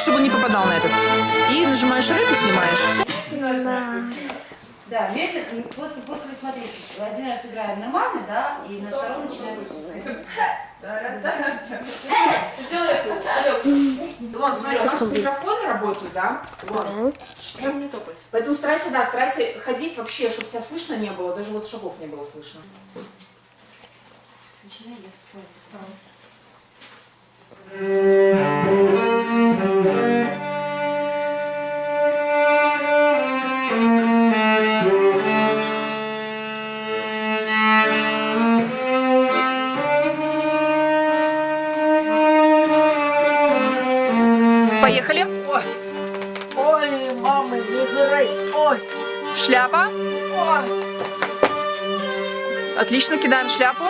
чтобы он не попадал на этот. И нажимаешь рек и снимаешь. Все. Да, медленно, после, смотрите, один раз играем нормально, да, и на втором начинаем Вон, смотри, у нас микрофоны работают, да? Вон. Прям не топать. Поэтому старайся ходить вообще, чтобы тебя слышно не было, даже вот шагов не было слышно. Начинай я спорю. Поехали. Ой, мама, не грай. Ой, Шляпа. ой. Отлично, кидаем шляпу.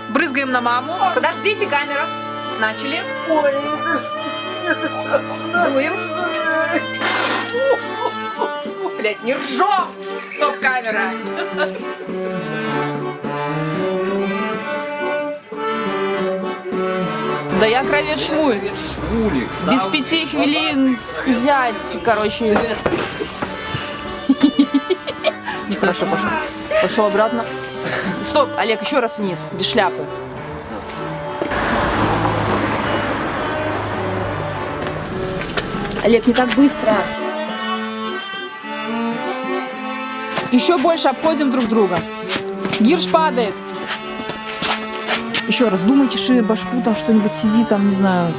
Брызгаем на маму. Подождите, камера. Начали. Ой, Дуем. Блять, не ржем! Стоп, камера. Да я кровец шмуль. Без 5 хвилин взять, короче. Хорошо, пошел. Пошел обратно. Стоп, Олег, еще раз вниз, без шляпы. Олег, не так быстро. Еще больше обходим друг друга. Гирш падает. Еще раз, думай, чеши башку, там что-нибудь сиди, там, не знаю.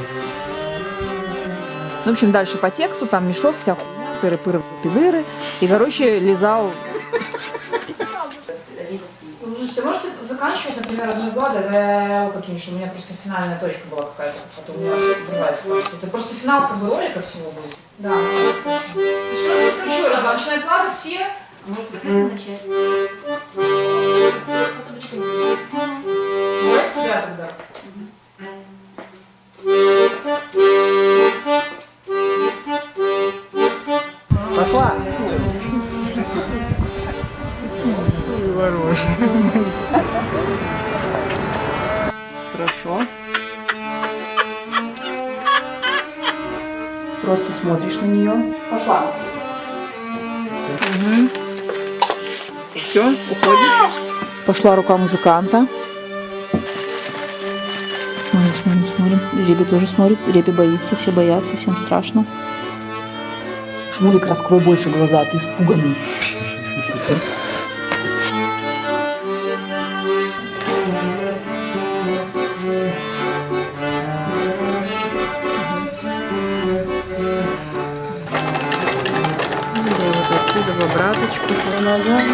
В общем, дальше по тексту, там мешок, вся хуйня, тыры-пыры-пидыры. И, короче, лизал. Слушайте, можете заканчивать, например, 1-2, давай каким-нибудь, у меня просто финальная точка была какая-то, потом у меня открывается. Это просто финал как бы ролика всего будет. Да. Еще раз, начинает ладно, все. Может, с этого начать? Давай с тебя тогда. Пошла. Хорошо. Просто смотришь на нее. Пошла. Угу. Все, уходит. Пошла рука музыканта. Смотрим. Ребя тоже смотрит. Ребя боится, все боятся, всем страшно. Шмулик, раскрой больше глаза, ты испуганный. Вот отсюда в обраточку по ногам.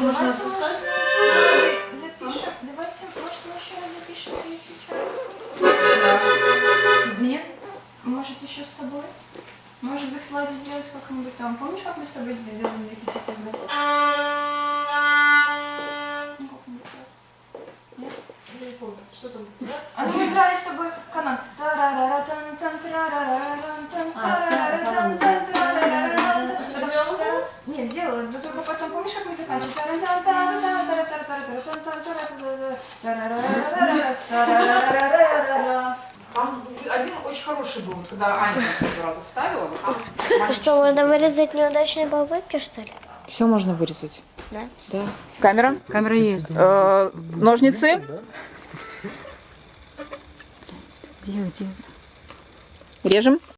Можно отпускать? Запишем. Давайте, может, мы еще раз запишем третью часть? Без меня? Может, еще с тобой? Может быть, Влади сделать как-нибудь там. Помнишь, как мы с тобой сделали репетитивно? Нет? Я не помню, что там? А мы играли с тобой канон. Нет, делала, но только потом, помнишь, как мы заканчивали? Там один очень хороший был, когда Аня первый раз вставила. Что, можно вырезать неудачные попытки, что ли? Все можно вырезать. Да. Да. Камера? Камера есть. Ножницы? Где? Режем.